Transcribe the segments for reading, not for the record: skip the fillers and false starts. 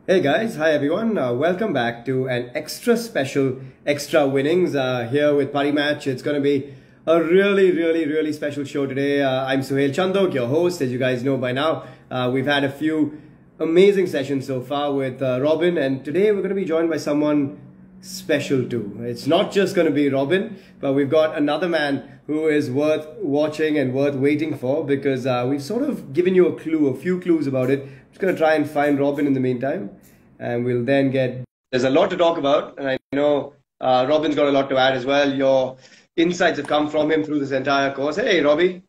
Hey guys, hi everyone. Welcome back to an extra special extra winnings here with Party Match. It's going to be a really special show today. I'm Suhail Chandhok, your host, as you guys know by now. We've had a few amazing sessions so far with Robin, and today we're going to be joined by someone special too. It's not just going to be Robin, but we've got another man who is worth watching and worth waiting for, because we've sort of given you a few clues about it. I'm just going to try and find Robin in the meantime, and we'll then get... There's a lot to talk about, and I know Robin's got a lot to add as well. Your insights have come from him through this entire course. Hey, Robbie.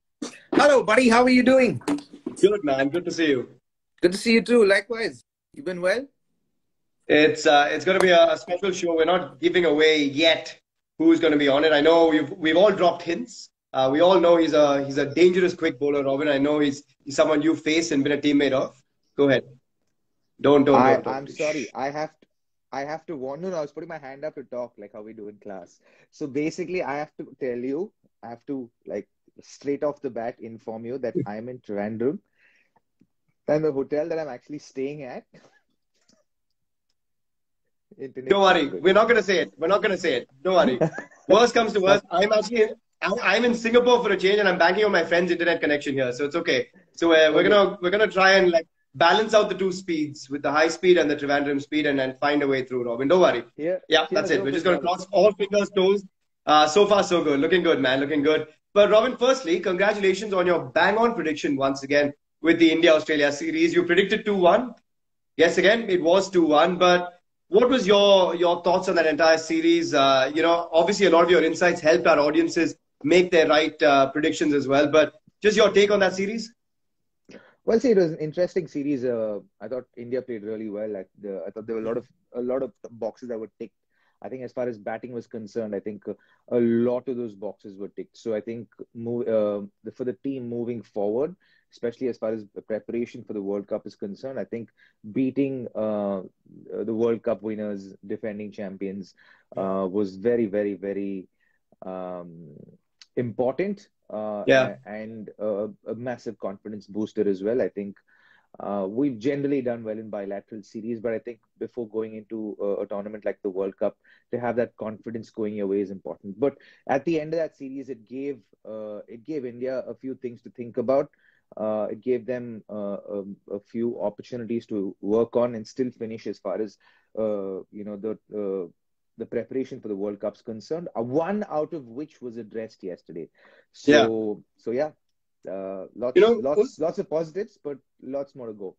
Hello, buddy. How are you doing? Good, man. Good to see you. Good to see you too. Likewise. You been well? It's going to be a special show. We're not giving away yet who's going to be on it. I know we've all dropped hints. We all know he's a dangerous quick bowler, Robin. I know he's someone you faced and been a teammate of. Go ahead. Don't. I'm sorry. I have to warn you. I was putting my hand up to talk like how we do in class. So basically, I have to tell you. I have to like straight off the bat inform you that I'm in Trivandrum, and the hotel that I'm actually staying at. Don't worry. We're not going to say it. Don't worry. Worst comes to worst, I'm in Singapore for a change, and I'm banking on my friend's internet connection here, so it's okay. So we're gonna try and like balance out the two speeds with the high speed and the Trivandrum speed, and then find a way through, Robin. Don't worry. Yeah, that's it. We're just gonna cross all fingers, toes. So far, so good. Looking good, man. Looking good. But Robin, firstly, congratulations on your bang-on prediction once again with the India-Australia series. You predicted 2-1. Yes, again, it was 2-1, but what was your thoughts on that entire series? Obviously a lot of your insights helped our audiences make their right predictions as well. But just your take on that series? Well, see, it was an interesting series. I thought India played really well. I thought there were a lot of boxes that were ticked. I think as far as batting was concerned, I think a lot of those boxes were ticked. So I think for the team moving forward, especially as far as the preparation for the World Cup is concerned, I think beating the World Cup winners, defending champions, was very important. And a massive confidence booster as well. I think we've generally done well in bilateral series, but I think before going into a tournament like the World Cup, to have that confidence going your way is important. But at the end of that series, it gave India a few things to think about. It gave them a few opportunities to work on and still finish as far as the preparation for the World Cup's concerned. One out of which was addressed yesterday. So yeah. Lots of positives, but lots more to go.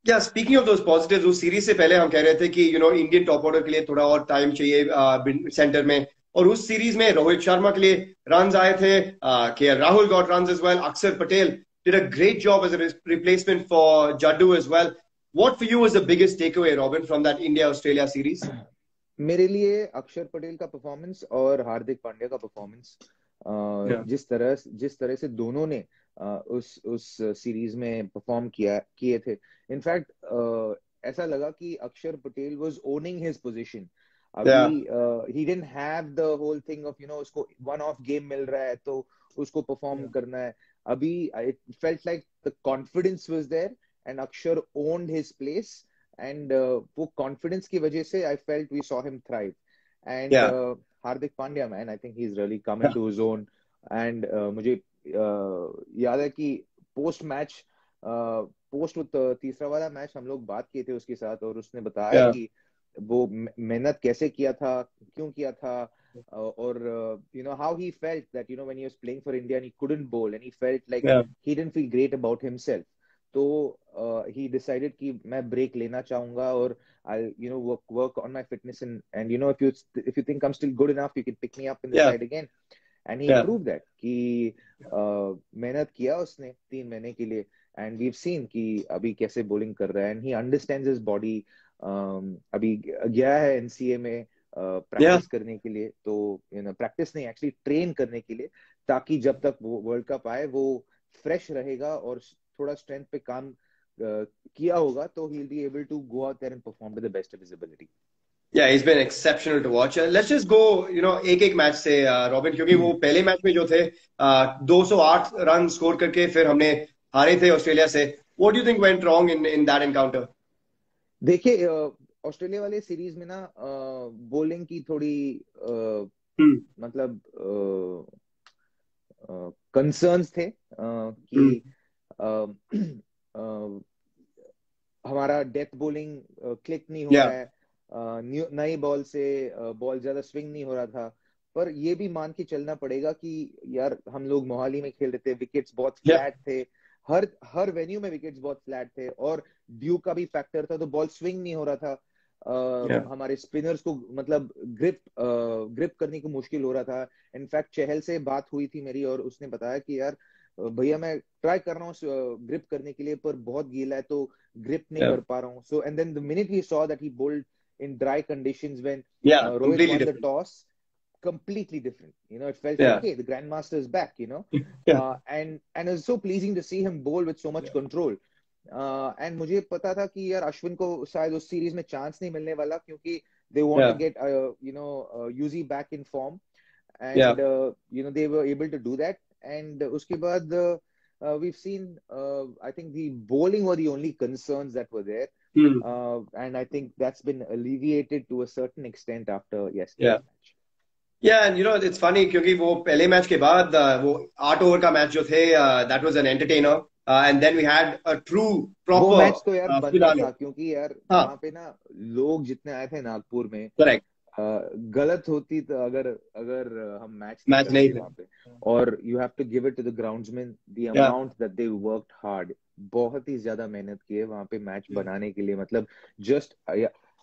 Yeah, speaking of those positives, उस series से पहले हम कह रहे थे कि Indian top order के लिए थोड़ा और टाइम चाहिए सेंटर में, और उस सीरीज में रोहित शर्मा के लिए रन्स आए थे, के Rahul got runs as well. Akshar Patel did a great job as a replacement for Jaddu as well. What for you was the biggest takeaway, Robin, from that India-Australia series? मेरे लिए अक्षर पटेल का परफॉर्मेंस और हार्दिक पांड्या का performance, जिस तरह से दोनों ने उस सीरीज में परफॉर्म किए थे. इनफैक्ट ऐसा लगा कि Akshar Patel was owning his position. अभी ही didn't have the whole thing of उसको वन ऑफ गेम मिल रहा है तो उसको परफॉर्म करना है. अभी it felt like the confidence was there and Akshar owned his place, and वो कॉन्फिडेंस की वजह से I felt we saw him thrive. And Hardik Pandya, man, I think he's really come into his own. And मुझे याद है कि post तीसरा वाला मैच हम लोग बात किए थे उसके साथ, और उसने बताया कि वो मेहनत कैसे किया था, क्यों किया था, और how he felt that when he was playing for India and he couldn't bowl and he felt like he didn't feel great about himself. तो he decided कि मैं break लेना चाहूंगा और I'll work on my fitness, and if you think I'm still good enough, you can pick me up in the side again. And he proved that कि मेहनत किया उसने 3 महीने के लिए, and we've seen कि अभी कैसे bowling कर रहा है, and he understands his body. अभी गया है NCA में practice करने के लिए, तो practice नहीं, actually train करने के लिए, ताकि जब तक वो World Cup आए वो fresh रहेगा और थोड़ा strength पे काम किया होगा, तो he'll be able to go out there and perform to the best of his ability. Yeah, he's been exceptional to watch. Let's just go, एक मैच से, रॉबिन, क्योंकि वो पहले मैच में जो थे 208 रन स्कोर करके फिर हमने हारे थे ऑस्ट्रेलिया से. What do you think went wrong in that encounter? देखिए ऑस्ट्रेलिया वाले सीरीज में ना बॉलिंग की थोड़ी मतलब कंसर्न्स थे कि हमारा डेथ बॉलिंग क्लिक नहीं हो रहा है, नई बॉल से बॉल ज्यादा स्विंग नहीं हो रहा था। पर ये भी मान के चलना पड़ेगा कि यार हम लोग मोहाली में खेल रहे थे, विकेट्स बहुत फ्लैट थे, हर हर वेन्यू में विकेट्स बहुत फ्लैट थे, और ड्यू का भी फैक्टर था, तो बॉल स्विंग नहीं हो रहा था। हमारे स्पिनर्स को मतलब ग्रिप करने को मुश्किल हो रहा था। इनफैक्ट चहल से बात हुई थी मेरी, और उसने बताया कि यार भैया मैं ट्राई कर रहा हूँ ग्रिप करने के लिए, पर बहुत गीला है तो ग्रिप नहीं कर पा रहा हूँ। So and then the minute we saw that he bowled in dry conditions when Rohit completely won the different. toss, completely different. It felt like, Yeah. hey, the grandmaster is back. Yeah. And it was so pleasing to see him bowl with so much control. And मुझे पता था कि यार अश्विन को शायद उस series में chance नहीं मिलने वाला, क्योंकि they want to get UZ back in form, and they were able to do that. And उसके बाद we've seen I think the bowling were the only concerns that were there. And I think that's been alleviated to a certain extent after yesterday's match. Yeah, and it's funny क्योंकि वो पहले match के बाद वो 8 over का match जो थे, that was an entertainer, and then we had a true proper वो मैच तो यार बनना था, क्योंकि यार वहाँ पे ना लोग जितने आए थे नागपुर में, करेक्ट, गलत होती तो अगर हम मैच नहीं वहाँ पे। और you have to give it to the groundsman, the amount that they worked hard, बहुत ही ज्यादा मेहनत की है वहाँ पे मैच बनाने के लिए। मतलब जस्ट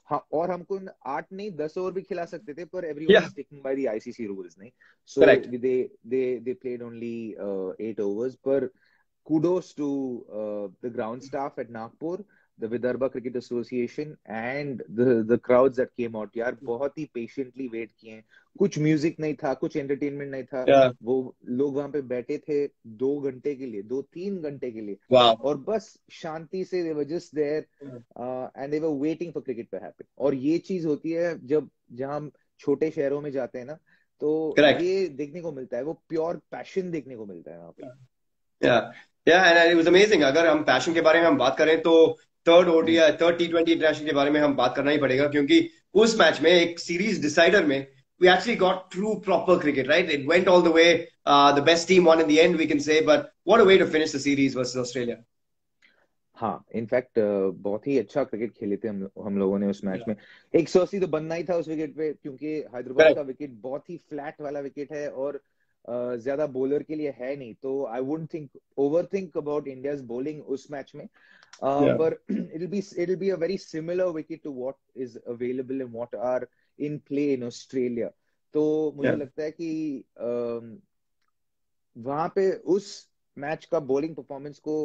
हाँ, और हमको 8 नहीं 10 ओवर भी खिला सकते थे, पर everyone is sticking by the ICC rules, नहीं? सो दे प्लेड ओनली 8 ओवर्स। पर kudos to the ground staff at Nagpur, the Vidarbha Cricket Association, and the crowds that came out. यार बहुत ही patiently wait किए हैं, कुछ म्यूजिक नहीं था, कुछ एंटरटेनमेंट नहीं था। वो लोग वहां पे बैठे थे 2 घंटे के लिए, 2-3 घंटे के लिए, और बस शांति से they were just there and they were waiting for cricket to happen। और ये चीज होती है जहाँ हम छोटे शहरों में जाते हैं ना, तो ये देखने को मिलता है, वो प्योर पैशन देखने को मिलता है वहाँ पे। and it was amazing। अगर हम पैशन के बारे में हम बात करें तो थर्ड T20 इंटरनेशनल के बारे में हम बात करना ही पड़ेगा, क्योंकि उस मैच में एक सीरीज डिसाइडर में we actually got true proper cricket, right? It went all the way. The best team won in the end, we can say, but what a way to finish the series versus Australia. हाँ, in fact बहुत ही अच्छा cricket खेले थे हम लोगों ने उस match में। 180 तो बनना ही था उस विकेट पे, क्योंकि हैदराबाद का विकेट बहुत ही फ्लैट वाला विकेट है, और ज्यादा बॉलर के लिए है नहीं, तो I wouldn't overthink about India's bowling उस मैच में। पर it'll be a very similar wicket to what is available and what are in play in Australia। तो मुझे लगता है कि वहां पे उस मैच का बॉलिंग परफॉर्मेंस को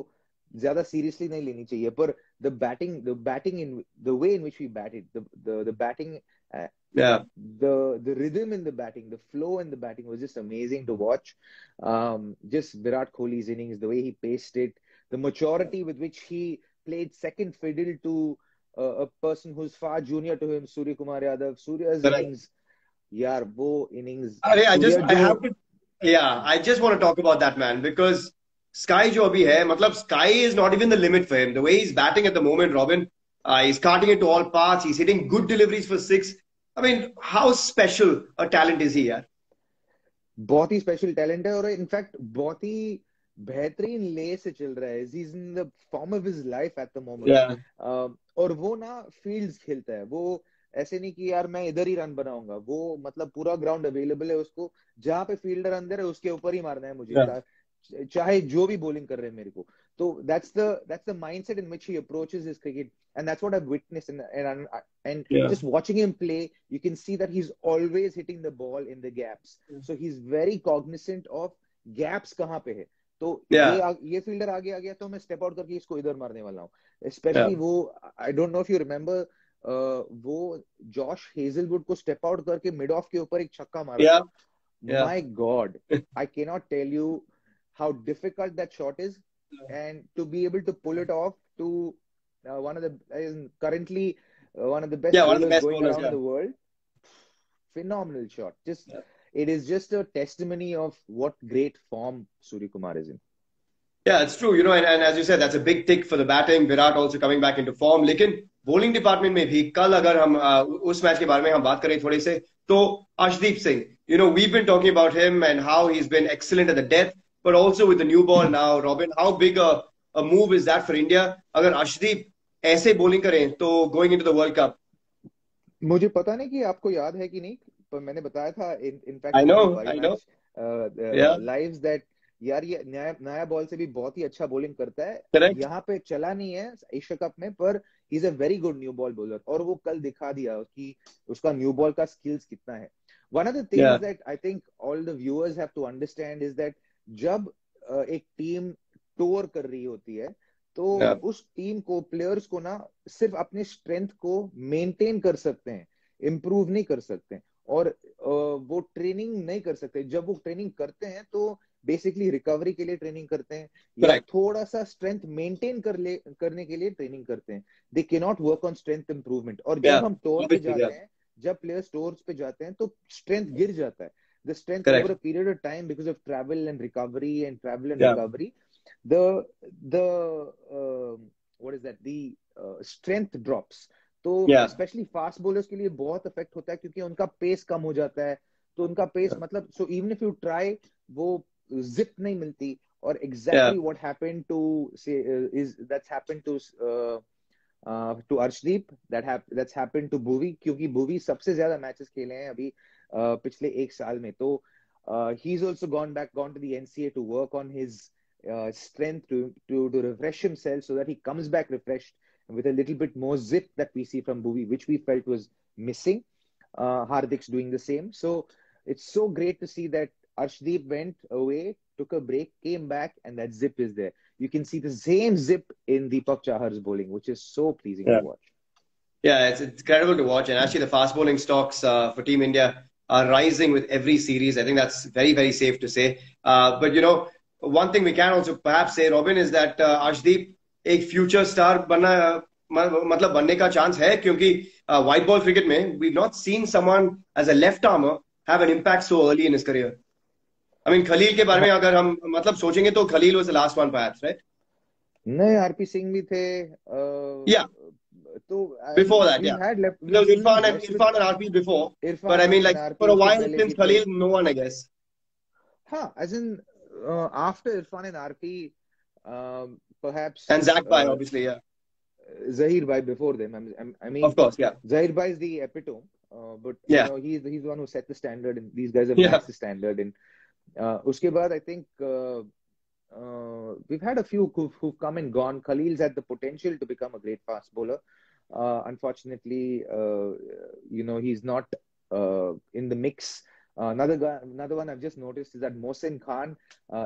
ज्यादा सीरियसली नहीं लेनी चाहिए, पर the batting in the way in which we batted, the batting, the rhythm in the batting, the flow in the batting was just amazing to watch। Just Virat Kohli's innings, the way he paced it, the maturity with which he played second fiddle to a person who's far junior to him, Surya Kumar Yadav। Surya's innings, yaar, wo innings, I just want to talk about that, man, because Sky जो अभी है, मतलब Sky is not even the limit for him. The way he's batting at the moment, Robin, he's cutting it to all parts. He's hitting good deliveries for 6. I mean, how special a talent is he, यार? बहुत ही special talent है, और in fact बहुत ही बेहतरीन ले से चल रहा है। He's in the form of his life at the moment। और वो ना फील्ड्स खेलता है, वो ऐसे नहीं कि यार मैं इधर ही रन बनाऊंगा, वो मतलब पूरा ग्राउंड अवेलेबल है उसको, जहां पे फील्डर अंदर है उसके ऊपर ही मारना है मुझे, चाहे जो भी बॉलिंग कर रहे हैं मेरे को। तो that's the mindset in which he approaches his cricket, and that's what I've witnessed, and just watching him play, you can see that he's always hitting the ball in the gaps। So he's very cognizant of gaps कहाँ पे है, तो ये fielder आगे आ गया तो मैं step out करके इसको इधर मारने वाला हूँ। स्पेशली वो, I don't know if you remember, वो जॉश हेजलवुड को स्टेप आउट करके मिड ऑफ के ऊपर एक छक्का मारा। My God, I can not tell you how difficult that shot is, and to be able to pull it off to one of the currently one of the best bowlers going around in the world. Phenomenal shot. It is just a testimony of what great form Surya Kumar is in. Yeah, it's true, and as you said, that's a big tick for the batting. Virat also coming back into form. लेकिन bowling department में भी कल अगर हम उस match के बारे में हम बात करें थोड़े से तो Arshdeep Singh, we've been talking about him and how he's been excellent at the death, but also with the new ball now. Robin, how big a move is that for India? अगर Arshdeep ऐसे bowling करें तो going into the World Cup. मुझे पता नहीं कि आपको याद है कि नहीं, पर मैंने बताया था in fact I know. Yeah. Lives that यार ये नया बॉल से भी बहुत ही अच्छा बॉलिंग करता है. Correct. यहाँ पे चला नहीं है एशिया कप में, पर he is a very good new ball bowler और वो कल दिखा दिया कि उसका न्यू बॉल का स्किल्स कितना है. One of the things that I think all the viewers have to understand is that जब एक टीम टूर कर रही होती है तो उस टीम को, प्लेयर्स को ना सिर्फ अपने स्ट्रेंथ को मेंटेन कर सकते हैं, इम्प्रूव नहीं कर सकते और वो ट्रेनिंग नहीं कर सकते. जब वो ट्रेनिंग करते हैं तो बेसिकली रिकवरी के लिए ट्रेनिंग करते हैं या थोड़ा सा स्ट्रेंथ मेंटेन करने के लिए ट्रेनिंग करते हैं. They can not work on strength improvement. और जब हम टूर पे जाते हैं, जब प्लेयर्स टूर्स पे जाते हैं तो स्ट्रेंथ गिर जाता है. The strength over a period of time because of travel and recovery the what is that, the strength drops. तो especially fast bowlers के लिए बहुत इफेक्ट होता है क्योंकि उनका पेस कम हो जाता है. तो उनका पेस मतलब so even if you try वो zip नहीं मिलती. और exactly what happened to that's happened to Arshdeep, that's happened to Bhuvi, क्योंकि Bhuvi सबसे ज्यादा मैचेस खेले हैं अभी पिछले एक साल में. तो he's also gone to the NCA to work on his strength to refresh himself so that he comes back refreshed with a little bit more zip that we see from Bhuvi, which we felt was missing. Hardik's doing the same. So it's so great to see that Arshdeep went away, took a break, came back, and that zip is there. You can see the same zip in Deepak Chahar's bowling, which is so pleasing to watch. Yeah, it's incredible to watch. And actually the fast bowling stocks for Team India are rising with every series. I think that's very, very safe to say. But one thing we can also perhaps say, Robin, is that Arshdeep एक future star बनने का chance है क्योंकि white ball cricket में we've not seen someone as a left armer have an impact so early in his career. I mean, Khalil के बारे में अगर हम सोचेंगे तो Khalil was the last one perhaps, right? नहीं, आरपी सिंह भी थे. Yeah. So before that, yeah. There was Irfan and RP before. But I mean, like for a while since Khalil, no one, I guess. As in after Irfan and RP, perhaps. And Zach Bhai, obviously, yeah. Zahir Bhai before them. I mean, of course, yeah. Zahir Bhai is the epitome, but he's the one who set the standard, and these guys have matched the standard. And uske baad, I think we've had a few who've come and gone. Khalil's had the potential to become a great fast bowler. Unfortunately, he's not in the mix. Another one I've just noticed is that Mohsin Khan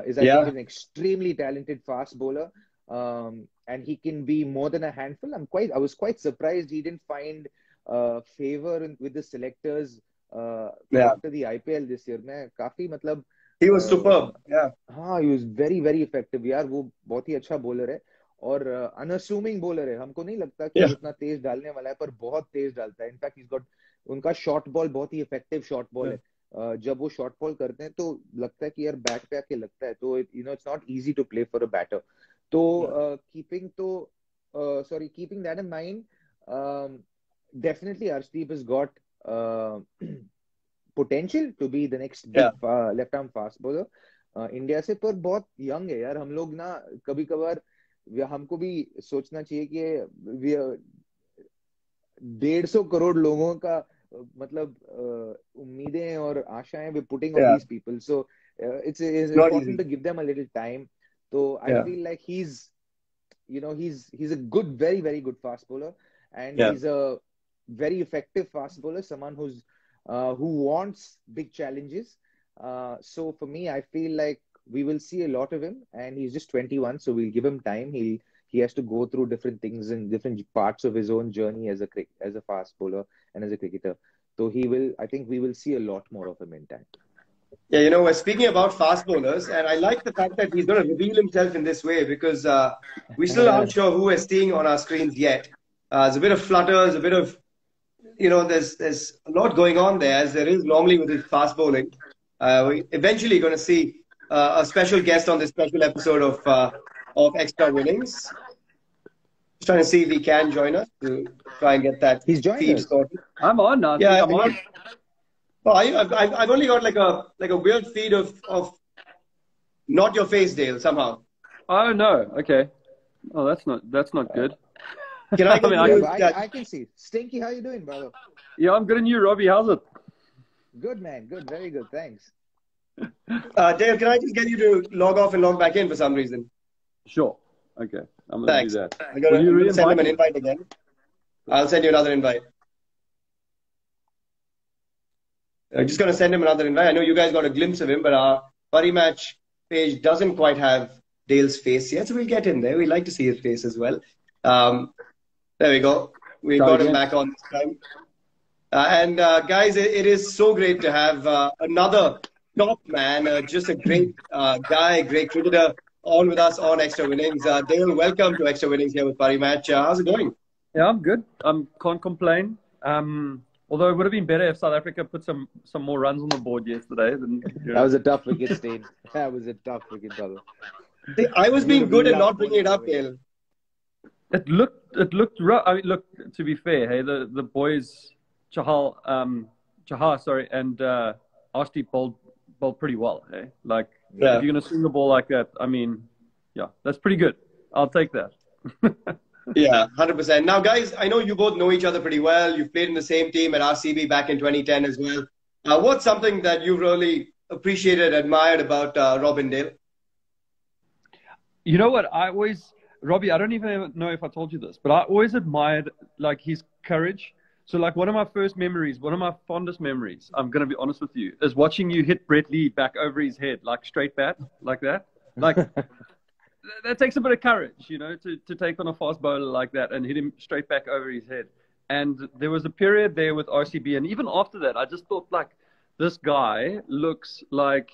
is, I think, an extremely talented fast bowler, and he can be more than a handful. I was quite surprised he didn't find favor with the selectors after the IPL this year. He was superb. Yeah. He was very, very effective. यार वो बहुत ही अच्छा bowler है और unassuming bowler है. हमको नहीं लगता कि उतना तेज डालने वाला है, पर बहुत तेज डालता है. इनफैक्ट he's got उनका शॉर्ट बॉल बहुत ही इफेक्टिव शॉर्ट बॉल है. जब वो शॉर्ट बॉल करते हैं तो लगता है कि यार बैट पे आके लगता है. तो it's not easy to play for a batter. तो keeping that in mind, definitely Arshdeep has got potential to be the next big left arm fast bowler India से. पर बहुत यंग है यार. हम लोग ना कभी कभार हमको भी सोचना चाहिए कि 150 करोड़ लोगों का उम्मीदें और आशाएं we putting on these people, so it's important to give them a little time. So I feel like he's a good, very, very good fast bowler, and he's a very effective fast bowler, someone who wants big challenges. So for me, I feel like we will see a lot of him, and he's just 21, so we'll give him time. He has to go through different things in different parts of his own journey as a fast bowler and as a cricketer. So I think we will see a lot more of him in time. Yeah, we're speaking about fast bowlers, and I like the fact that he's going to reveal himself in this way because we still aren't sure who we're seeing on our screens yet. There's a bit of flutter, there's a bit of, there's a lot going on there, as there is normally with his fast bowling. We're eventually going to see a special guest on this special episode of Extra Winnings. trying to see if he can join us to try and get that He's joined feed us. sorted. I'm on now. Yeah, I'm on. oh, I've only got like a weird feed of not your face, Dale, somehow. Oh no. Okay. Oh, that's not good. Can I get mean, you? Yeah, I can see. Stinky, how you doing, brother? Yeah, I'm good. And you, Robbie? How's it? Good, man. Good. Very good. Thanks. Dale, can I just get you to log off and log back in for some reason? Sure. Okay. I'm gonna Thanks. do that. I'm gonna send him an me? invite again. I'll send you another invite. I'm just gonna send him another invite. I know you guys got a glimpse of him, but our Buddy Match page doesn't quite have Dale's face yet, so we'll get in there. We like to see his face as well. There we go. We got him back on this time. Guys, it is so great to have another top man, just a great guy, great cricketer on with us on Extra Winnings. Dale, welcome to Extra Winnings here with Buddy Match. How's it going? Yeah, I'm good. Can't complain. Although it would have been better if South Africa put some more runs on the board yesterday. That was a tough wicket, Steyn. That was a tough wicket, brother. I was being good and not bringing it up, Dale. It looked rough. I mean, look, to be fair, hey, the boys, Chahar, sorry, and Arshdeep bowled pretty well, hey. Like, if you're gonna swing the ball like that, I mean, yeah, that's pretty good. I'll take that. Yeah, 100%. Now, guys, I know you both know each other pretty well. You've played in the same team at RCB back in 2010 as well. What's something that you really appreciated, admired about Robin Dale? You know what? Robbie, I don't even know if I told you this, but I always admired like his courage. So like one of my first memories, one of my fondest memories, I'm going to be honest with you, is watching you hit Brett Lee back over his head, like straight bat, like that. Like that takes a bit of courage, you know, to take on a fast bowler like that and hit him straight back over his head. And there was a period there with RCB. And even after that, I just thought like this guy looks like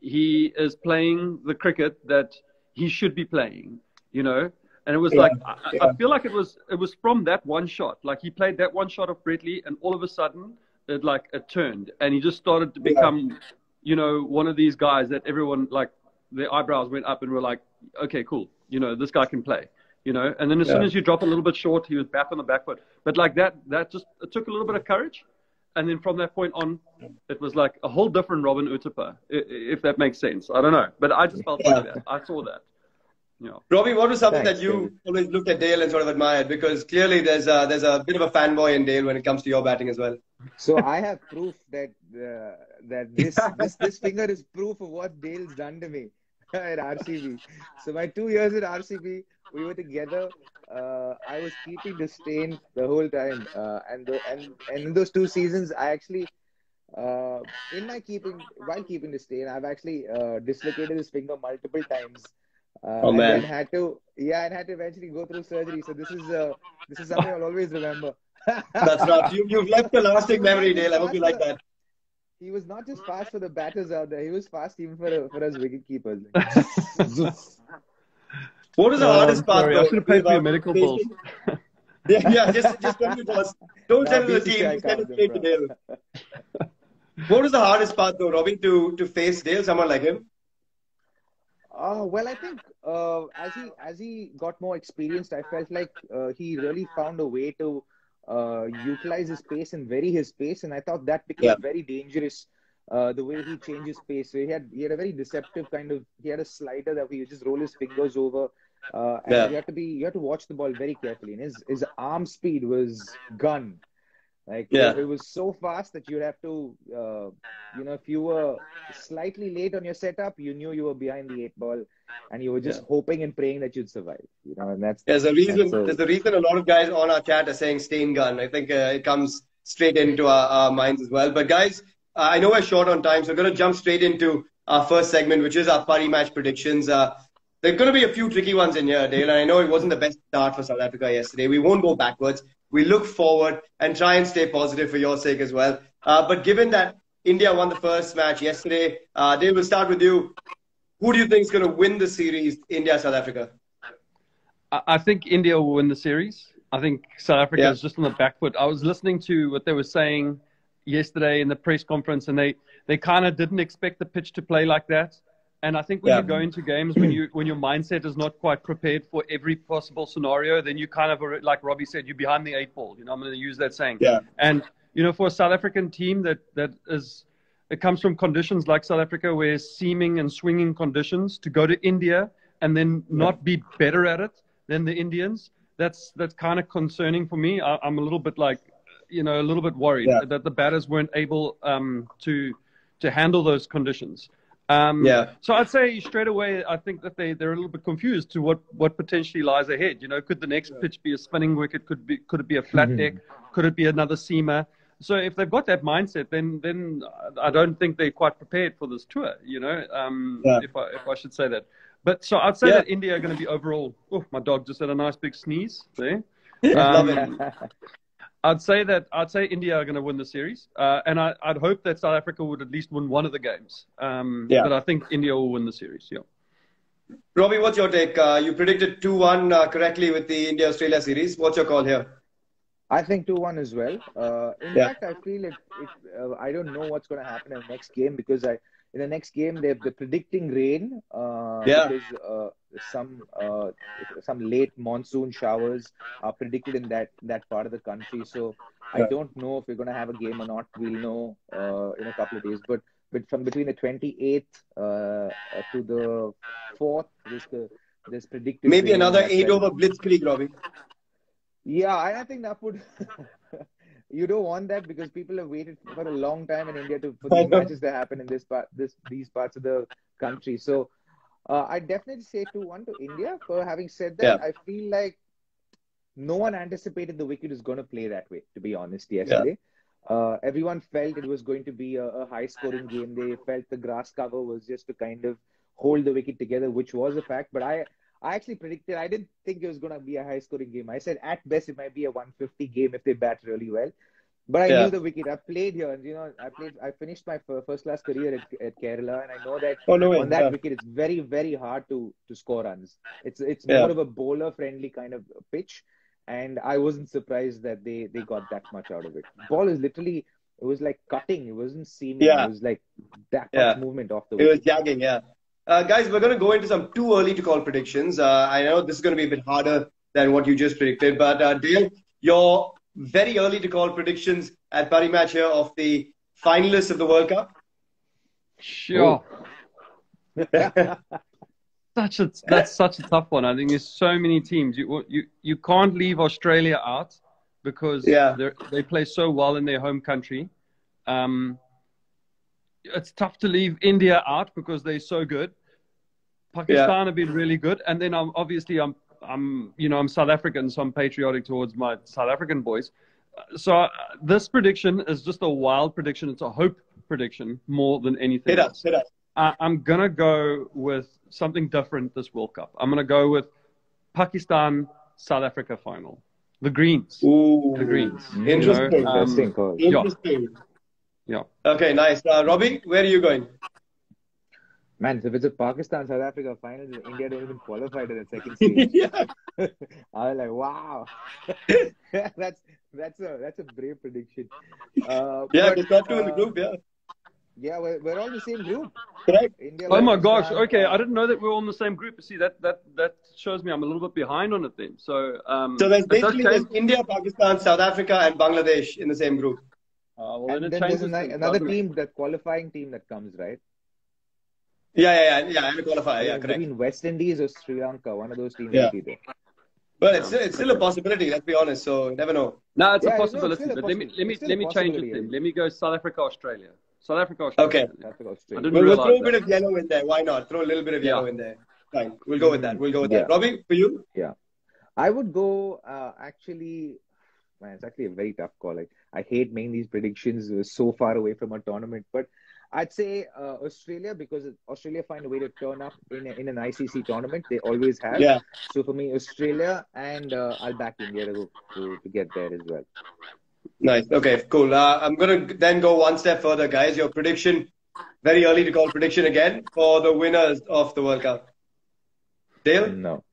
he is playing the cricket that he should be playing, you know. And it was like, I feel like it was from that one shot. Like he played that one shot of Brett Lee and all of a sudden it turned and he just started to become, you know, one of these guys that everyone like their eyebrows went up and were like, okay, cool. You know, this guy can play, you know. And then as soon as you drop a little bit short, he was back on the back foot. But like that just, it took a little bit of courage. And then from that point on, it was like a whole different Robin Uthappa, if that makes sense. I don't know. But I just felt like that. I saw that. You know. Robbie, what was something that you always looked at Dale and sort of admired? Because clearly there's a bit of a fanboy in Dale when it comes to your batting as well. So I have proof that this finger is proof of what Dale's done to me at RCB. So my 2 years at RCB, we were together. I was keeping the Steyn the whole time, and in those 2 seasons, I actually, while keeping the Steyn, I've actually dislocated his finger multiple times. Man! And had to eventually go through surgery. So this is something I'll always remember. That's right. You've left a lasting memory, Dale. I hope you like that. He was not just fast for the batters out there. He was fast even for us wicket keepers. What was the hardest part? Sorry, I should have paid for your medical bills. Just send it to us. Don't send it to the team. Send it straight to Dale. What was the hardest part, though, Robbie, to face Dale, someone like him? Well, I think as he got more experienced, I felt like he really found a way to utilize his pace and vary his pace, and I thought that became very dangerous. The way he changed his pace, so he had a very deceptive kind of. He had a slider that he would just roll his fingers over, and you had to watch the ball very carefully. And his arm speed was gun. Like it was so fast that you'd have to, if you were slightly late on your setup, you knew you were behind the 8 ball, and you were just hoping and praying that you'd survive. You know, and there's a reason. There's a reason a lot of guys on our chat are saying Steyn gun. I think it comes straight into our minds as well. But guys, I know we're short on time, so we're going to jump straight into our first segment, which is our Pari match predictions. There are going to be a few tricky ones in here, Dale, and I know it wasn't the best start for South Africa yesterday. We won't go backwards. We look forward and try and stay positive for your sake as well. But given that India won the first match yesterday, Dale, we'll start with you. Who do you think is going to win the series, India-South Africa? I think India will win the series. I think South Africa is just on the back foot. I was listening to what they were saying yesterday in the press conference, and they kind of didn't expect the pitch to play like that. And I think when you go into games, when your mindset is not quite prepared for every possible scenario, then you kind of, like Robbie said, you're behind the eight ball. You know, I'm going to use that saying. Yeah. And you know, for a South African team it comes from conditions like South Africa, where seaming and swinging conditions, to go to India and then not be better at it than the Indians, that's kind of concerning for me. I'm a little bit like, you know, a little bit worried that the batters weren't able to handle those conditions. So I'd say straight away, I think that they're a little bit confused to what potentially lies ahead. You know, could the next pitch be a spinning wicket? Could it be a flat deck? Could it be another seamer? So if they've got that mindset, then I don't think they're quite prepared for this tour. You know, if I should say that. But so I'd say that India are going to be overall. Oh, my dog just had a nice big sneeze there. I'd say India are going to win the series, and I'd hope that South Africa would at least win one of the games. But I think India will win the series. Yeah. Robbie, what's your take? You predicted 2-1 correctly with the India-Australia series. What's your call here? I think 2-1 as well. In fact, I feel I don't know what's going to happen in the next game, because in the next game they're predicting rain because some late monsoon showers are predicted in that part of the country. So I don't know if we're going to have a game or not. We'll know in a couple of days. But from between the 28th to the 4th, there's predicted maybe rain. Another 8-over blitzkrieg, Robbie. Yeah, I think that would. You don't want that, because people have waited for a long time in India for these matches to happen in these parts of the country. So I definitely say 2-1 to India. For having said that, I feel like no one anticipated the wicket was going to play that way, to be honest, yesterday. Everyone felt it was going to be a high-scoring game. They felt the grass cover was just to kind of hold the wicket together, which was a fact. But I actually predicted, I didn't think it was going to be a high-scoring game. I said at best it might be a 150 game if they bat really well. But I knew the wicket. I played here, and you know, I finished my first-class career at Kerala, and I know that on that wicket it's very, very hard to score runs. It's more of a bowler-friendly kind of pitch, and I wasn't surprised that they got that much out of it. Ball is literally, it was like cutting. It wasn't seaming. It was like that much movement off the wicket. It was jagging, guys, we're going to go into some too early to call predictions. I know this is going to be a bit harder than what you just predicted. But Dale, your very early to call predictions at Pari Match here of the finalists of the World Cup? Sure. That's such a tough one. I think there's so many teams. You can't leave Australia out, because they play so well in their home country. It's tough to leave India out because they're so good. Pakistan have been really good, and then I'm South African, so I'm patriotic towards my South African boys. So this prediction is just a wild prediction. It's a hope prediction more than anything else. I'm gonna go with something different this World Cup. I'm gonna go with Pakistan South Africa final. The Greens. Ooh, the Greens. Interesting. Interesting. Yeah. Okay, nice. Robbie, where are you going? Man, if it's a Pakistan-South Africa final, India don't even qualify to the second stage. I was like, wow. that's a brave prediction. The top two in the group, Yeah, we're all in the same group. Correct. India, oh my gosh. Okay, I didn't know that we were all in the same group. See, that shows me I'm a little bit behind on it then. So there's India, Pakistan, South Africa, and Bangladesh in the same group. And then there's another team, that qualifying team that comes, right? Yeah, and a qualifier, correct. Between West Indies or Sri Lanka, one of those teams will be there. Well, it's still a possibility, let's be honest, so you never know. No, it's a possibility, but let me change it then. Let me go South Africa, Australia. South Africa, Australia. Okay. We'll throw a bit of yellow in there. Why not? Throw a little bit of yellow in there. Fine. We'll go with that. Robbie, for you? Yeah. I would go, actually, man, it's actually a very tough call. I hate making these predictions so far away from a tournament, but I'd say Australia, because Australia find a way to turn up in an ICC tournament. They always have. Yeah. So for me, Australia, and I'll back India to get there as well. Nice. Okay, cool. I'm going to then go one step further, guys. Your prediction, very early to call prediction again for the winners of the World Cup. Dale? No.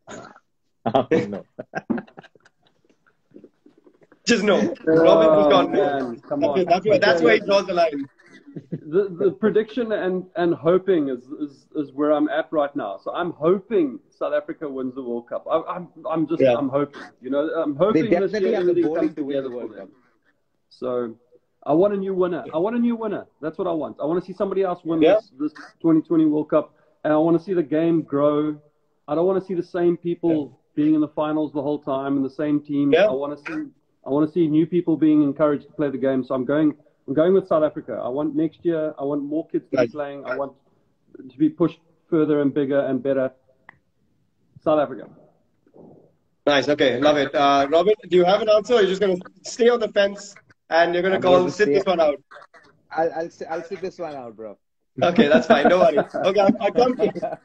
No. Just no. Robin has gone no. Come on. That's where he draws the line. The prediction and hoping is is where I'm at right now. So I'm hoping South Africa wins the World Cup. I'm hoping. You know, I'm hoping They this definitely year have the everything bowling comes to win the together for World them. Cup. So I want a new winner. I want a new winner. That's what I want. I want to see somebody else win Yeah. this 2020 World Cup, and I want to see the game grow. I don't want to see the same people being in the finals the whole time and the same teams. Yeah. I want to see new people being encouraged to play the game. So I'm going with South Africa. I want next year. I want more kids to be playing. I want to be pushed further and bigger and better. South Africa. Nice. Okay. Love it. Robin, do you have an answer? Or you're just going to stay on the fence and you're going to sit this one out? I'll sit this one out, bro. Okay, that's fine. Don't worry. Okay,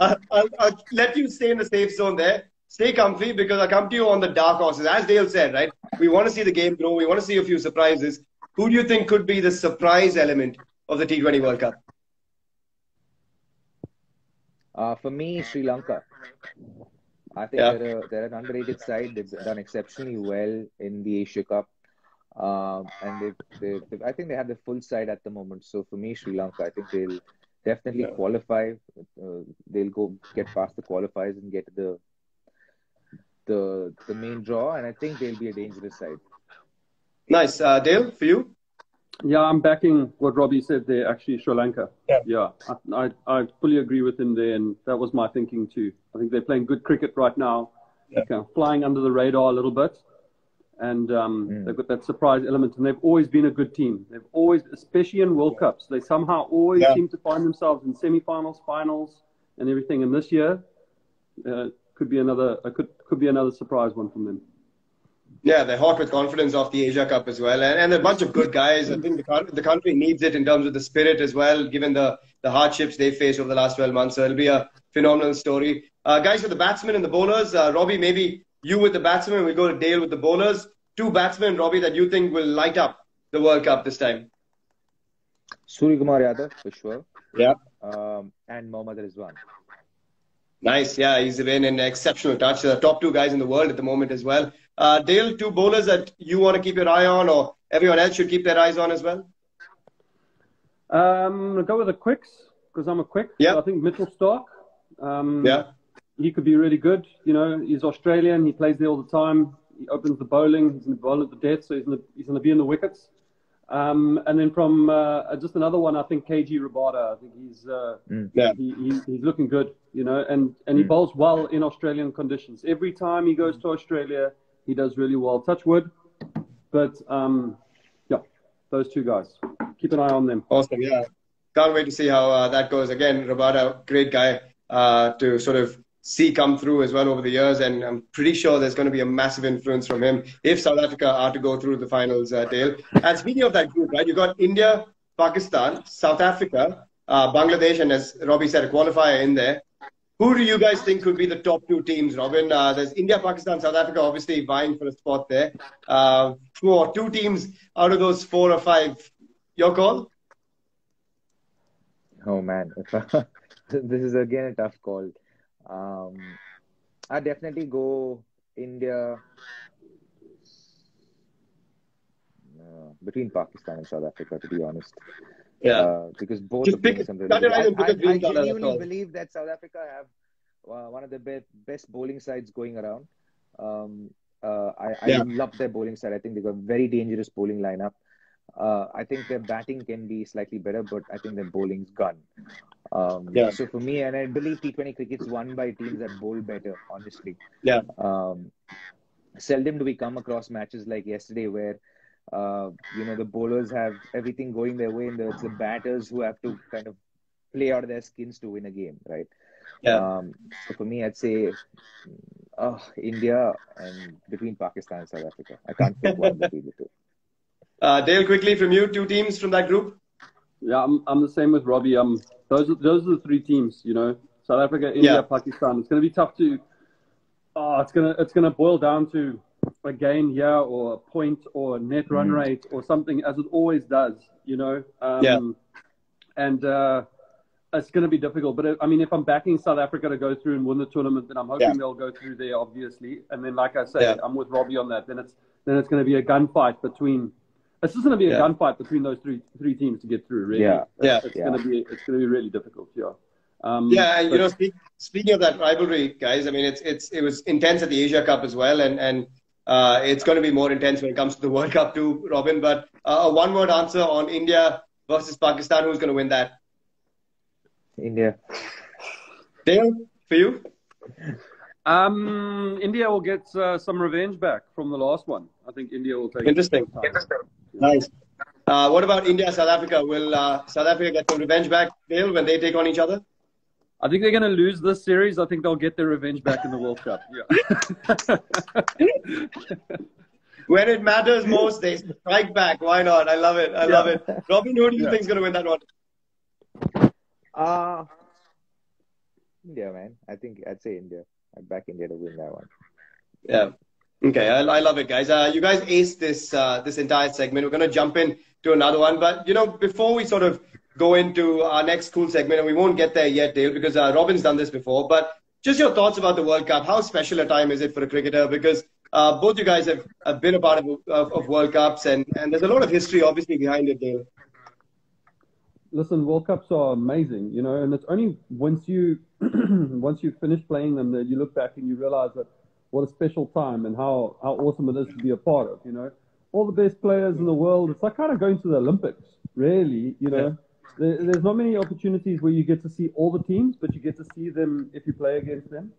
I'll let you stay in the safe zone there. Stay comfy because I'll come to you on the dark horses. As Dale said, right? We want to see the game grow. We want to see a few surprises. Who do you think could be the surprise element of the T20 World Cup? For me, Sri Lanka. I think they're an underrated side. They've done exceptionally well in the Asia Cup. And I think they have the full side at the moment. So for me, Sri Lanka, I think they'll definitely qualify. They'll go get past the qualifiers and get the main draw. And I think they'll be a dangerous side. Nice. Dale, for you? Yeah, I'm backing what Robbie said there, actually, Sri Lanka. Yeah, I fully agree with him there, and that was my thinking too. I think they're playing good cricket right now, kind of flying under the radar a little bit, and they've got that surprise element, and they've always been a good team. They've always, especially in World Cups, they somehow always seem to find themselves in semi-finals, finals, and everything. And this year could be another surprise one from them. Yeah, they're hot with confidence off the Asia Cup as well. And a bunch of good guys. I think the country needs it in terms of the spirit as well, given the hardships they faced over the last 12 months. So it'll be a phenomenal story. Guys, with the batsmen and the bowlers, Robbie, maybe you with the batsmen. We'll go to Dale with the bowlers. Two batsmen, Robbie, that you think will light up the World Cup this time. Suryakumar Yadav, for sure. Yeah. And Mohammad Rizwan. Nice. Yeah, he's been in exceptional touch. The top two guys in the world at the moment as well. Dale, two bowlers that you want to keep your eye on or everyone else should keep their eyes on as well? I'll go with the quicks because I'm a quick. Yeah. So I think Mitchell Stark. He could be really good. You know, he's Australian. He plays there all the time. He opens the bowling. He's going to bowl at the death, so he's going to be in the wickets. And then from just another one, I think KG Rabada. I think he's looking good, you know, and he bowls well in Australian conditions. Every time he goes to Australia, he does really well. Touch wood, but those two guys. Keep an eye on them. Awesome, yeah. Can't wait to see how that goes. Again, Rabada, great guy to sort of see come through as well over the years, and I'm pretty sure there's going to be a massive influence from him if South Africa are to go through the finals, Dale. And speaking of that group, right, you got India, Pakistan, South Africa, Bangladesh, and as Robbie said, a qualifier in there. Who do you guys think could be the top two teams, Robin? There's India, Pakistan, South Africa, obviously vying for a spot there. Two teams out of those 4 or 5. Your call? Oh, man. This is again a tough call. I definitely go India between Pakistan and South Africa, to be honest. Yeah. Because both just of them pick, some really right I genuinely believe that South Africa have one of the best bowling sides going around. I love their bowling side. I think they've got a very dangerous bowling lineup. I think their batting can be slightly better, but I think their bowling's gone. So for me, and I believe T20 cricket's won by teams that bowl better, honestly. Yeah. Seldom do we come across matches like yesterday where, the bowlers have everything going their way and it's the batters who have to kind of play out of their skins to win a game, right? Yeah. So for me, I'd say India and between Pakistan and South Africa. I can't pick one between the two. Dale, quickly from you, two teams from that group. Yeah, I'm the same with Robbie. Those are the three teams. You know, South Africa, India, Pakistan. It's going to be tough to. It's gonna boil down to a game here or a point or a net run rate or something, as it always does. You know. And it's going to be difficult. But I mean, if I'm backing South Africa to go through and win the tournament, then I'm hoping they'll go through there, obviously. And then, like I say, I'm with Robbie on that. Then it's going to be a gunfight between. It's just going to be a gunfight between those three teams to get through. Really, it's going to be really difficult. Yeah, Yeah, and But speaking of that rivalry, guys, I mean, it was intense at the Asia Cup as well, and it's going to be more intense when it comes to the World Cup too, Robin. But a one-word answer on India versus Pakistan, who's going to win that? India. Dale, for you? India will get some revenge back from the last one. I think India will take Interesting. the title. Nice. What about India, South Africa? Will South Africa get some revenge back, Dale, when they take on each other? I think they're going to lose this series. I think they'll get their revenge back in the World Cup. Yeah. When it matters most, they strike back. Why not? I love it. I love it. Robin, who do you think is going to win that one? India, man. I'd say India. I'd back India to win that one. Yeah. Okay, I love it, guys. You guys aced this entire segment. We're going to jump in to another one. But, before we sort of go into our next cool segment, and we won't get there yet, Dale, because Robin's done this before. But just your thoughts about the World Cup. How special a time is it for a cricketer? Because both you guys have been a part of World Cups, and there's a lot of history, obviously, behind it, Dale. Listen, World Cups are amazing, and it's only once you finish playing them that you look back and you realize that what a special time and how awesome it is to be a part of, All the best players in the world. It's like kind of going to the Olympics, really, Yeah. There's not many opportunities where you get to see all the teams, but you get to see them if you play against them.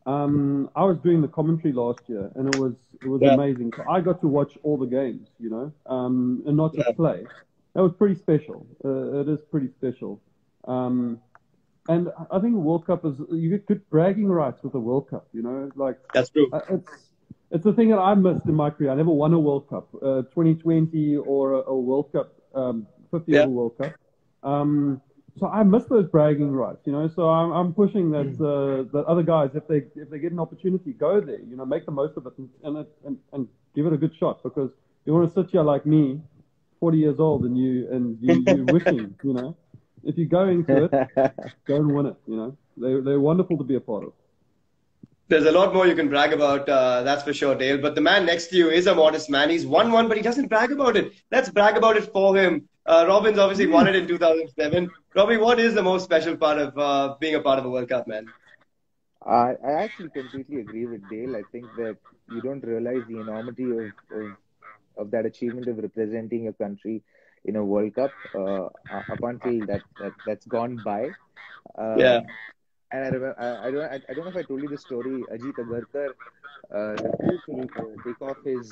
I was doing the commentary last year, and it was amazing. So I got to watch all the games, and not just play. That was pretty special. It is pretty special. And I think the World Cup you get good bragging rights with the World Cup, like That's true. It's the thing that I missed in my career. I never won a World Cup, 2020 or a World Cup, 50 over World Cup. So I miss those bragging rights, So I'm pushing that other guys, if they get an opportunity, go there, make the most of it and give it a good shot, because you want to sit here like me, 40 years old, and you wishing, if you go into it, go and win it, They're wonderful to be a part of. There's a lot more you can brag about, that's for sure, Dale. But the man next to you is a modest man. He's won one, but he doesn't brag about it. Let's brag about it for him. Robin's obviously won it in 2007. Robbie, what is the most special part of being a part of a World Cup, man? I actually completely agree with Dale. I think that you don't realize the enormity of that achievement of representing your country in a World Cup up until that's gone by. Yeah. And I remember, I don't know if I told you the story. Ajit Agarkar refused to take off his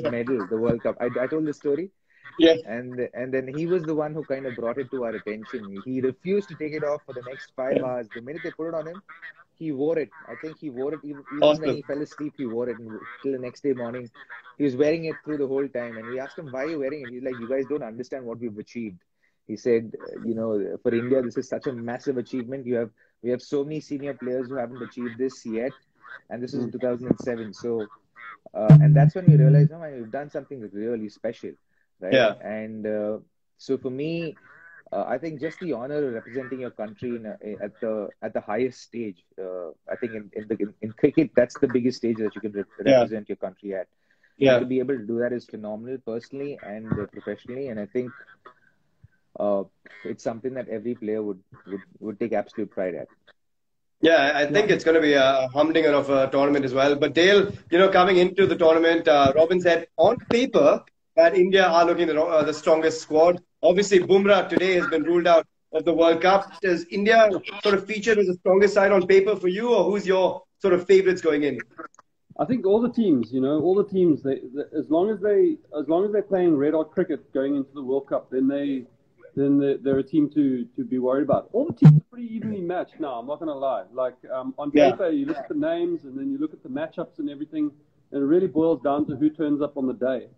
medal, the World Cup. I told the story. Yeah. And then he was the one who kind of brought it to our attention. He refused to take it off for the next 5 hours. The minute they put it on him, he wore it. I think he wore it even Awesome. when he fell asleep. He wore it till the next day morning. He was wearing it through the whole time. And we asked him, why are you wearing it? He's like, you guys don't understand what we've achieved. He said, for India, this is such a massive achievement. We have so many senior players who haven't achieved this yet. And this is in 2007. So, and that's when we realized, no, man, we've done something really special. Right? Yeah. And so for me, I think just the honor of representing your country at the highest stage. I think in cricket, that's the biggest stage that you can represent your country at. Yeah. And to be able to do that is phenomenal, personally and professionally. And I think it's something that every player would take absolute pride at. Yeah, I think it's going to be a humdinger of a tournament as well. But Dale, coming into the tournament, Robin said on paper that India are looking the strongest squad. Obviously, Bumrah today has been ruled out of the World Cup. Does India sort of feature as the strongest side on paper for you, or who's your sort of favorites going in? I think all the teams, as long as they're playing red hot cricket going into the World Cup, then they're a team to be worried about. All the teams are pretty evenly matched now. I'm not going to lie. Like on paper, you look at the names and then you look at the matchups and everything, and it really boils down to who turns up on the day.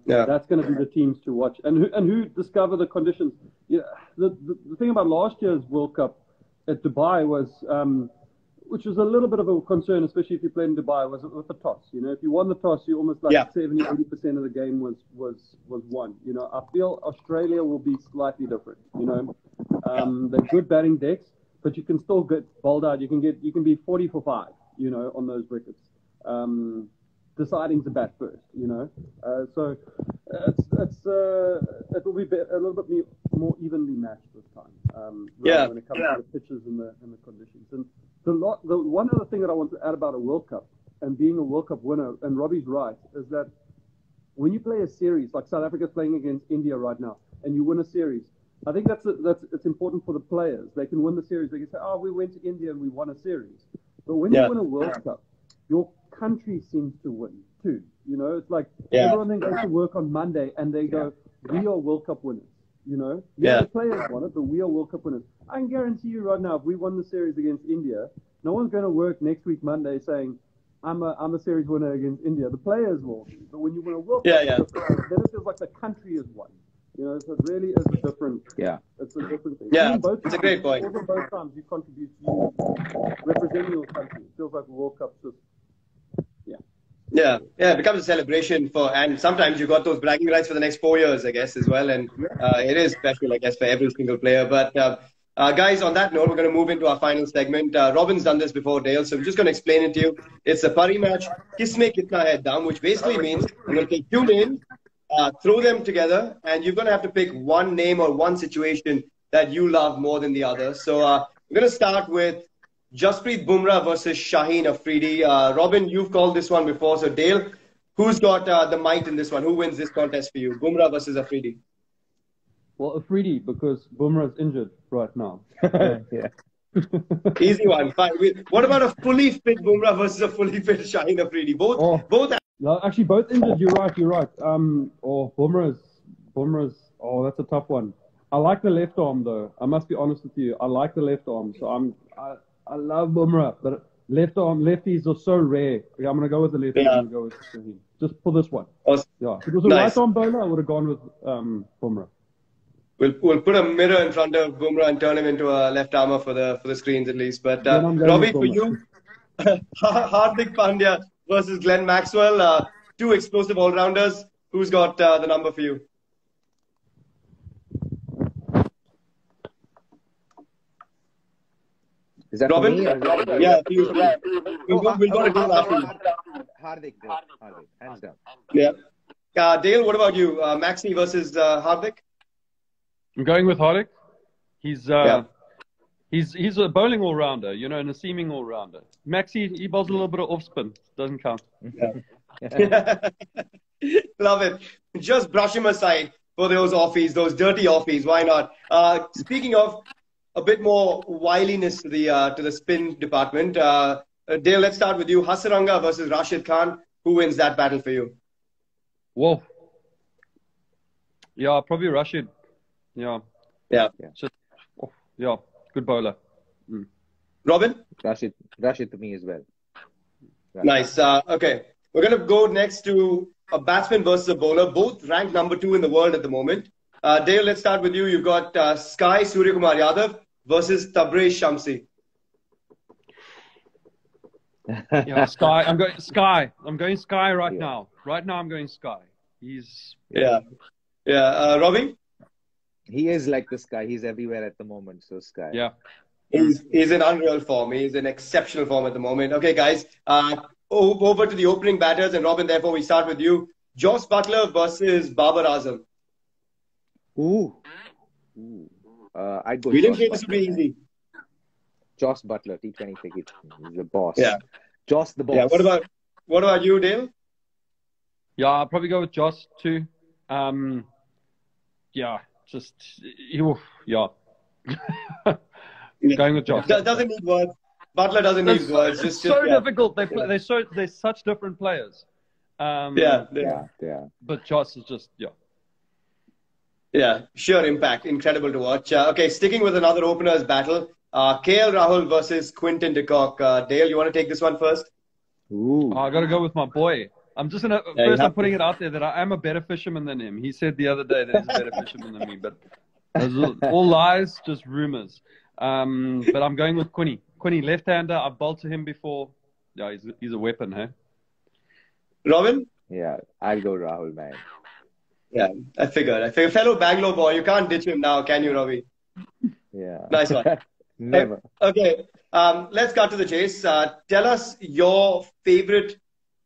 That's going to be the teams to watch, and who discover the conditions. Yeah, the thing about last year's World Cup at Dubai was, which was a little bit of a concern, especially if you played in Dubai, was with the toss. If you won the toss, you almost 70-80% of the game was won. I feel Australia will be slightly different. They're good batting decks, but you can still get bowled out. You can be 40 for 5. On those wickets. Deciding to bat first, so it will be a little bit more evenly matched this time. Yeah. When it comes to the pitches and the conditions. And the one other thing that I want to add about a World Cup and being a World Cup winner, and Robbie's right, is that when you play a series, like South Africa's playing against India right now, and you win a series, I think it's important for the players. They can win the series. They can say, "Oh, we went to India and we won a series." But when you win a World Cup, your country seems to win too. You know, it's like everyone then goes to work on Monday and they go, "We are World Cup winners." You know, the players won it, but we are World Cup winners. I can guarantee you right now, if we won the series against India, no one's going to work next week Monday saying, I'm a series winner against India. The players will be. But when you win a World Cup, then it feels like the country is won. You know, so it really is a different. It's a different thing. Yeah, it's a great point. Also, both times you contribute to representing your country. It feels like a World Cup just. Yeah, it becomes a celebration and sometimes you got those bragging rights for the next 4 years, I guess, as well. And it is special, I guess, for every single player. But guys, on that note, we're going to move into our final segment. Robin's done this before, Dale, so I'm just going to explain it to you. It's a pari match, Kisme Kitna Hai Dam, which basically means I'm going to take 2 names, throw them together, and you're going to have to pick one name or one situation that you love more than the other. So we're going to start with Jasprit Bumrah versus Shaheen Afridi. Robin, you've called this one before. So Dale, who's got the might in this one? Who wins this contest for you? Bumrah versus Afridi? Well, Afridi, because Bumrah's injured right now. Easy one. Fine. What about a fully fit Bumrah versus a fully fit Shaheen Afridi? Both. No, actually, both injured. You're right. Bumrah's. That's a tough one. I like the left arm though. I must be honest with you. I like the left arm. So I love Bumrah, but lefties are so rare. Yeah, I'm gonna go with the lefty. I'm gonna go with Shaheen. Just for this one. Awesome. Yeah, if it was a right arm bowler, I would have gone with Bumrah. We'll put a mirror in front of Bumrah and turn him into a left armer for the screens at least. But Robbie, for you, Hardik Pandya versus Glenn Maxwell, 2 explosive all-rounders. Who's got the number for you? Is that Robin? for me? Or Yeah, for you. We'll go to Dale after you. Hardik, hands down. Yeah. Dale, what about you? Maxi versus Hardik? I'm going with Hardik. He's a bowling all-rounder, you know, and a seaming all-rounder. Maxi, he bowls a little bit of off-spin. Doesn't count. Love it. Just brush him aside for those offies, those dirty offies. Why not? Speaking of a bit more wiliness to the spin department, Dale, let's start with you. Hasaranga versus Rashid Khan. Who wins that battle for you? Whoa. Yeah, probably Rashid. Yeah. Good bowler. Robin? Rashid to me as well. Nice. Okay. We're going to go next to a batsman versus a bowler, both ranked number 2 in the world at the moment. Dale, let's start with you. You've got Sky Suryakumar Yadav versus Tabraiz Shamsi. Yeah, Sky. I'm going Sky. I'm going Sky right now. Right now, I'm going Sky. He's Robbie? He is like the Sky. He's everywhere at the moment. So Sky. Yeah. He's in unreal form. He's in exceptional form at the moment. Okay, guys. Over to the opening batters, and Robin, therefore, we start with you. Jos Buttler versus Babar Azam. I'd go. We didn't say this would be easy. Jos Buttler, T20 cricket. He's the boss. Yeah. Jos the boss. Yeah. What about you, Dale? Yeah, I'll probably go with Jos too. Going with Jos. Doesn't need words. Butler doesn't need words. Just difficult. They're such different players. But Jos is just sheer impact. Incredible to watch. Okay, sticking with another openers battle. KL Rahul versus Quinton de Kock. Dale, you want to take this one first? I got to go with my boy. I'm just gonna I'm putting it out there that I am a better fisherman than him. He said the other day that he's a better fisherman than me, but all lies, just rumors. But I'm going with Quinny. Quinny, left-hander. I've bowled to him before. Yeah, he's a weapon, hey? Robin? Yeah, I'll go Rahul, man. Yeah, I figured. Fellow Bangalore boy, you can't ditch him now, can you, Robbie? Yeah. Nice one. Never. Okay, let's cut to the chase. Tell us your favorite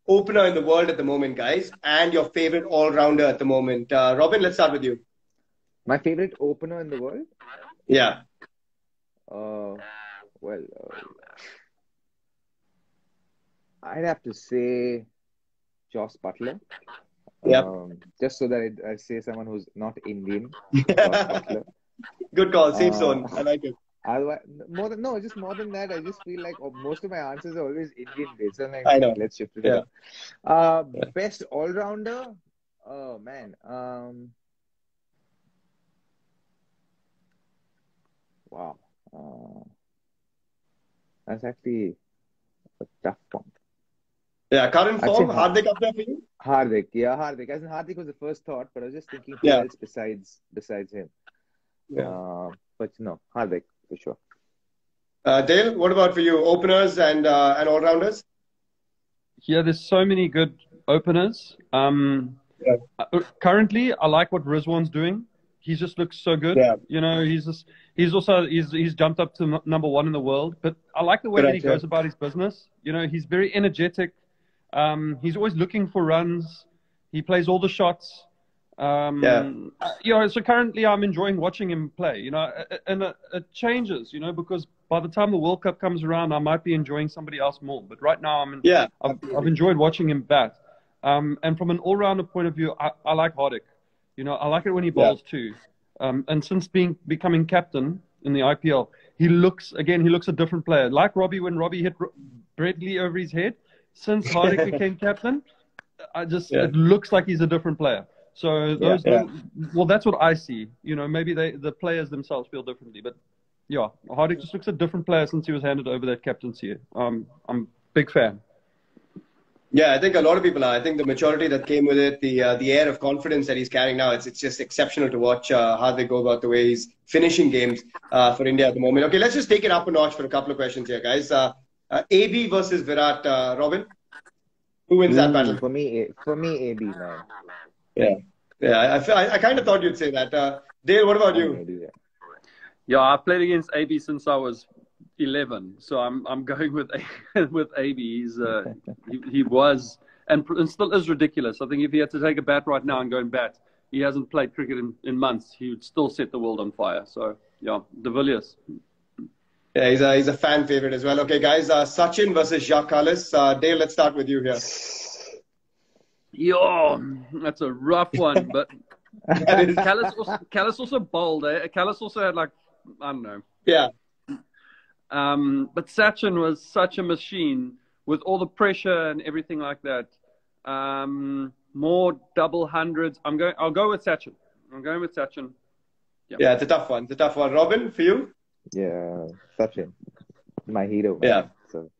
opener in the world at the moment, guys, and your favorite all-rounder at the moment. Robin, let's start with you. My favorite opener in the world? Yeah. Uh, well, I'd have to say Joss Butler. Yep. Just so that I say someone who's not Indian, Joss Butler. Good call. Safe Uh, zone. I like it. Otherwise, just more than that, I just feel like most of my answers are always Indian based. So I'm like, I know. let's shift it Yeah. down. Best all rounder. Oh man. Wow. That's actually a tough one. Yeah. Current I'd say form. Hardik up there for you? Hardik. Yeah, Hardik. As in Hardik was the first thought, but I was just thinking who Yeah. else besides him. Yeah. But no, Hardik for sure. Dale, what about for you? Openers and all rounders? Yeah, there's so many good openers. Yeah. Currently, I like what Rizwan's doing. He just looks so good. Yeah. You know, he's jumped up to number one in the world. But I like the way that he goes about his business. You know, he's very energetic. He's always looking for runs. He plays all the shots. You know, so currently I'm enjoying watching him play. You know, and it changes. You know, because by the time the World Cup comes around, I might be enjoying somebody else more. But right now, I've enjoyed watching him bat. And from an all-rounder point of view, I like Hardik. You know, I like it when he bowls too. And since becoming captain in the IPL, he looks a different player. Like Robbie, when Robbie hit Brett Lee over his head, since Hardik became captain, it looks like he's a different player. So well, that's what I see. You know, maybe the players themselves feel differently, but yeah, Hardik just looks a different player since he was handed over that captaincy. I'm a big fan. Yeah, I think a lot of people are. I think the maturity that came with it, the air of confidence that he's carrying now, it's just exceptional to watch how they go about the way he's finishing games for India at the moment. Okay, let's just take it up a notch for a couple of questions here, guys. AB versus Virat, Robin. Who wins that battle? For me, AB, man. Yeah. I kind of thought you'd say that. Dale, what about you? Yeah, I've played against AB since I was 11, so I'm going with AB. He was and still is ridiculous. I think if he had to take a bat right now and go and bat, he hasn't played cricket in months. He would still set the world on fire. So yeah, De Villiers. Yeah, he's a fan favorite as well. Okay, guys, Sachin versus Jacques Kallis. Dale, let's start with you here. Yo, that's a rough one, but Kallis also bowled. Kallis also had I don't know. Yeah. But Sachin was such a machine with all the pressure and everything like that. More double hundreds. I'll go with Sachin. I'm going with Sachin. Yeah, it's a tough one. Robin, for you? Yeah, Sachin, my hero. Man. Yeah. So.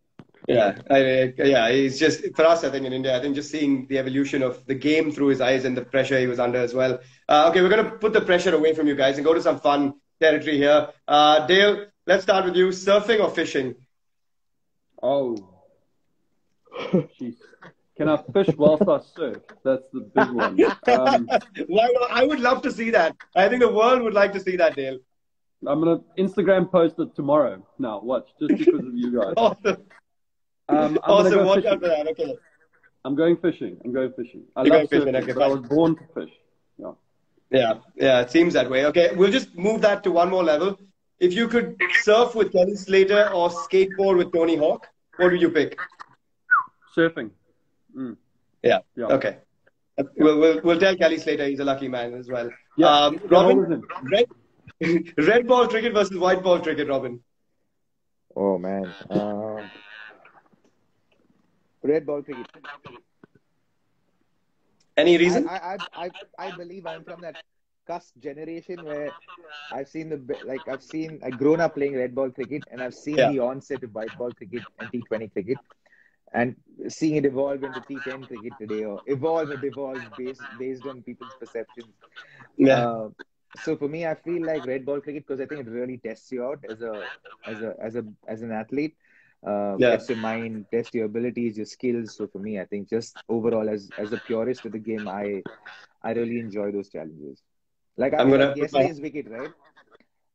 Yeah, he's just for us. I think in India, just seeing the evolution of the game through his eyes and the pressure he was under as well. Okay, we're gonna put the pressure away from you guys and go to some fun territory here. Dale, let's start with you. Surfing or fishing? Oh, jeez. Can I fish whilst I surf? That's the big one. Why not? I would love to see that. I think the world would like to see that, Dale. I'm gonna Instagram post it tomorrow. Now, watch, just because of you guys. Awesome. Awesome. Watch out for that. Okay. I'm going fishing. I love surfing, okay, but I was born to fish. Yeah. It seems that way. Okay, we'll just move that to one more level. If you could surf with Kelly Slater or skateboard with Tony Hawk, what would you pick? Surfing. Yeah. Okay. We'll tell Kelly Slater he's a lucky man as well. Yeah. Robin, red ball cricket versus white ball cricket, Robin. Oh man. Red ball cricket. Any reason? I believe I'm from that cusp generation where I've grown up playing red ball cricket and I've seen the onset of white ball cricket and T20 cricket and seeing it evolve into T10 cricket today or evolve based on people's perceptions. Yeah. So for me, I feel like red ball cricket because I think it really tests you out as an athlete. Test your mind, test your abilities, your skills. So for me, I think just overall as a purist of the game, I really enjoy those challenges. Like yesterday's wicket, right?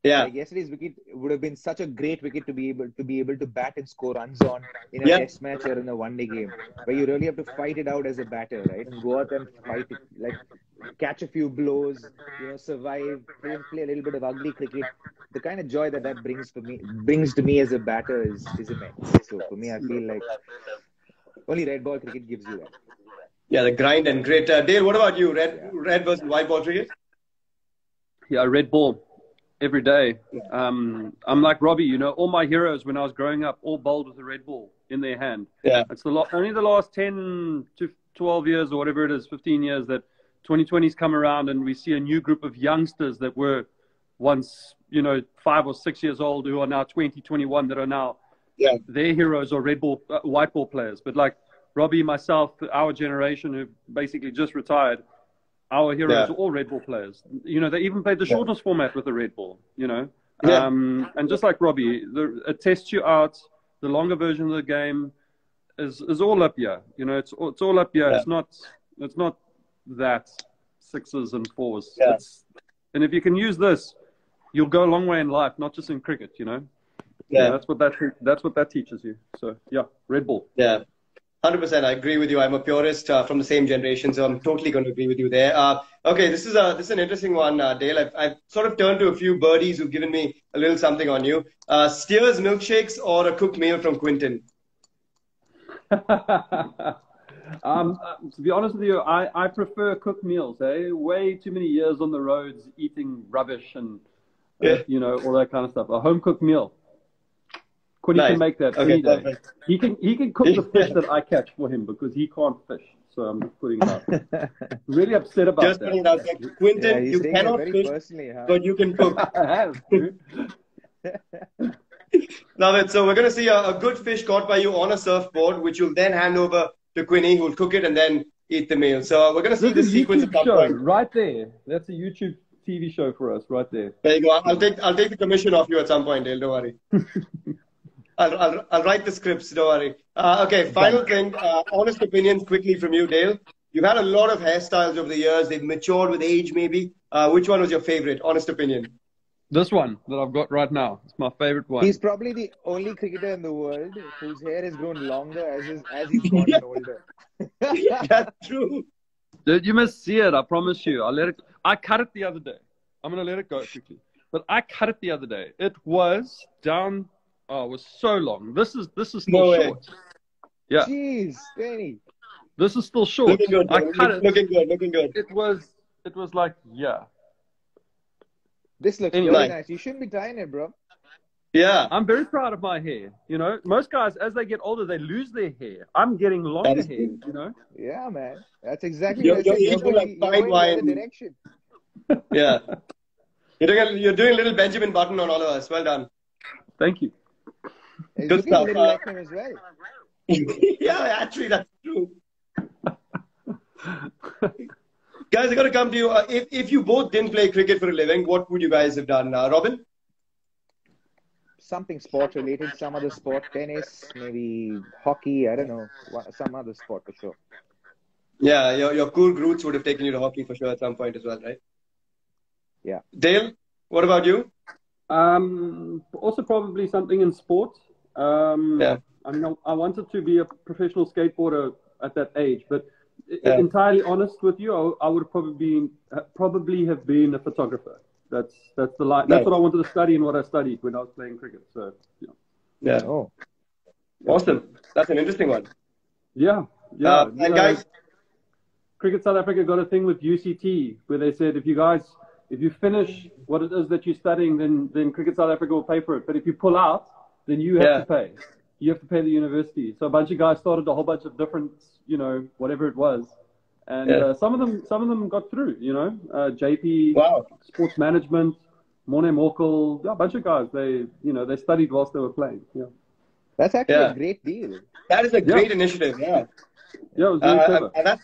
Yeah. Like yesterday's wicket would have been such a great wicket to be able to bat and score runs on in a test match or in a one-day game, where you really have to fight it out as a batter, right? And go out and fight it, like catch a few blows, survive, play a little bit of ugly cricket, the kind of joy that brings to me as a batter is immense. So for me, I feel like only red ball cricket gives you that. Yeah, the grind and grit. Dale, what about you? Yeah. Red versus white ball cricket? Yeah, red ball every day. I'm like Robbie, you know, all my heroes when I was growing up all bowled with a red ball in their hand. Yeah. It's only the last 10 to 12 years or whatever it is, 15 years that 2020's come around and we see a new group of youngsters that were once, you know, 5 or 6 years old who are now 20, 21 that are now their heroes or white ball players. But like Robbie, myself, our generation who basically just retired, our heroes are all red ball players. You know, they even played the shortest format with the red ball, you know. And just like Robbie, it tests you out. The longer version of the game is all up here. You know, it's all up here. It's not that sixes and fours. And if you can use this, you'll go a long way in life, not just in cricket, you know. Yeah, that's what that teaches you. So yeah, red ball. Yeah. 100%. I agree with you. I'm a purist from the same generation, so I'm totally going to agree with you there. Okay, this is an interesting one, Dale. I've sort of turned to a few birdies who've given me a little something on you. Steers milkshakes or a cooked meal from Quinton? To be honest with you, I prefer cooked meals. Way too many years on the roads eating rubbish and you know, all that kind of stuff. A home cooked meal. Quinny can make that any day. Perfect. He can cook the fish that I catch for him because he can't fish. So I'm just putting it out. Really upset about just that. Putting it out there. Quinton, you cannot fish, but you can cook. I have, dude. Love it. So we're going to see a good fish caught by you on a surfboard, which you'll then hand over to Quinny, who'll cook it and then eat the meal. So we're going to see this sequence of show right there. That's a YouTube TV show for us right there. There you go. I'll take the commission off you at some point, Dale. Don't worry. I'll write the scripts. Don't worry. Okay. Final thing. Honest opinions quickly from you, Dale. You've had a lot of hairstyles over the years. They've matured with age, maybe. Which one was your favorite? Honest opinion. This one that I've got right now. It's my favorite one. He's probably the only cricketer in the world whose hair has grown longer as he's gotten older. That's true. Dude, you must see it. I promise you. I cut it the other day. I'm gonna let it go quickly. But I cut it the other day. It was down. Oh, it was so long. This is still short. Yeah. Jeez, Steyn. This is still short. Looking good. I cut it. Looking good. It was like, yeah. This looks really nice. You shouldn't be tying it, bro. Yeah. I'm very proud of my hair. You know, most guys, as they get older, they lose their hair. I'm getting longer hair, you know? Yeah, man. That's exactly what you're going fine wine. In the direction. Yeah. You're doing a little Benjamin Button on all of us. Well done. Thank you. He's good stuff. A little like him as well. Yeah, actually, that's true. Guys, I got to come to you. If you both didn't play cricket for a living, what would you guys have done? Robin? Something sport related, some other sport, tennis, maybe hockey, I don't know, some other sport for sure. Yeah, your cool roots would have taken you to hockey for sure at some point as well, right? Yeah. Dale, what about you? Also probably something in sport. Yeah. I mean, I wanted to be a professional skateboarder at that age, but entirely honest with you, I would probably have been a photographer. That's the line. That's what I wanted to study and what I studied when I was playing cricket. So yeah. Oh, awesome. That's an interesting one. Yeah. And guys, Cricket South Africa got a thing with UCT where they said if you finish what it is that you're studying, then Cricket South Africa will pay for it. But if you pull out, then you have to pay. You have to pay the university. So a bunch of guys started a whole bunch of different, you know, whatever it was. And some of them got through, you know, JP, sports management, Morne Morkel, a bunch of guys. They studied whilst they were playing. Yeah, that's actually a great deal. That is a great initiative. Yeah, it was really clever. And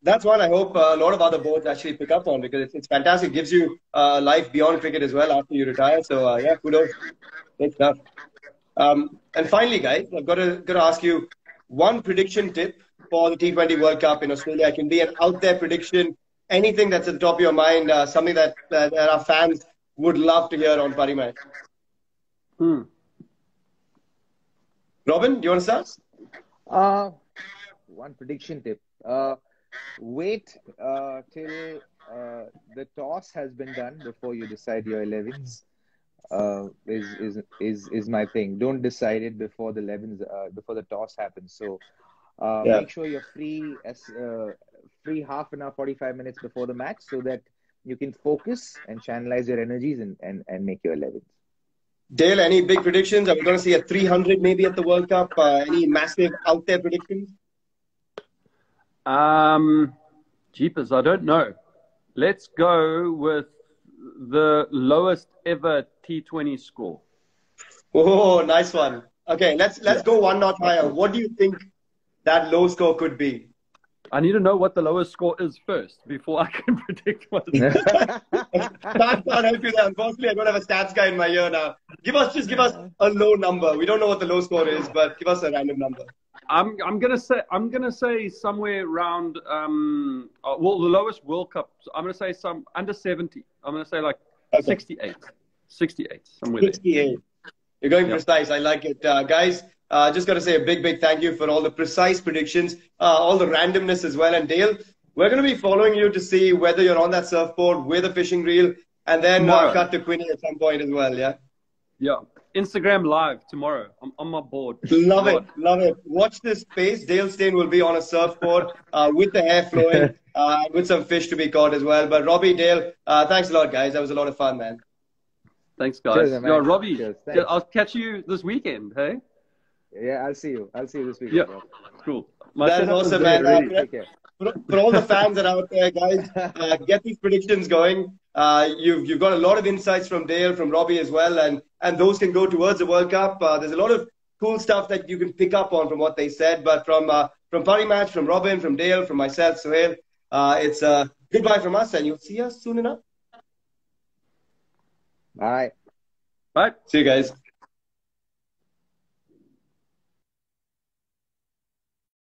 that's one I hope a lot of other boards actually pick up on because it's fantastic. It gives you life beyond cricket as well after you retire. So kudos, great stuff. And finally, guys, I've got to ask you one prediction tip for the T20 World Cup in Australia. It can be an out there prediction, anything that's at the top of your mind, something that our fans would love to hear on Parimatch. Robin, do you want to start? One prediction tip. Wait till the toss has been done before you decide your 11s. is my thing. Don't decide it before the 11s, before the toss happens. So Yeah. make sure you're free half an hour, 45 minutes before the match, so that you can focus and channelize your energies and make your 11s. Dale, any big predictions? Are we going to see a 300 maybe at the World Cup? Any massive out there predictions? Jeepers, I don't know. Let's go with the lowest ever T20 score. Oh, nice one. Okay, let's go one notch higher. What do you think that low score could be? I need to know what the lowest score is first before I can predict what it is. Stats can't help you there. Unfortunately, I don't have a stats guy in my ear now. Just give us a low number. We don't know what the low score is, but give us a random number. I'm gonna say somewhere around well, the lowest World Cup. I'm gonna say some under 70. I'm gonna say like 68, somewhere 68. You're going precise. I like it, guys. Just got to say a big thank you for all the precise predictions, all the randomness as well. And Dale, we're going to be following you to see whether you're on that surfboard with a fishing reel, and then cut to Quinny at some point as well. Yeah. Yeah. Instagram live tomorrow. I'm on my board. Love it. Watch this space. Dale Steyn will be on a surfboard with the hair flowing, with some fish to be caught as well. But Robbie, Dale, thanks a lot, guys. That was a lot of fun, man. Thanks, guys. Cheers, Yo, Robbie, cheers, I'll catch you this weekend, hey? Yeah, I'll see you this weekend. Yeah, bro. cool. That's awesome, man. Take care. For all the fans that are out there, guys, get these predictions going. You've got a lot of insights from Dale, from Robbie as well, and those can go towards the World Cup. There's a lot of cool stuff that you can pick up on from what they said. But from Pari Match, from Robin, from Dale, from myself, Suhail, it's goodbye from us, and you'll see us soon enough. Bye. Bye. See you guys.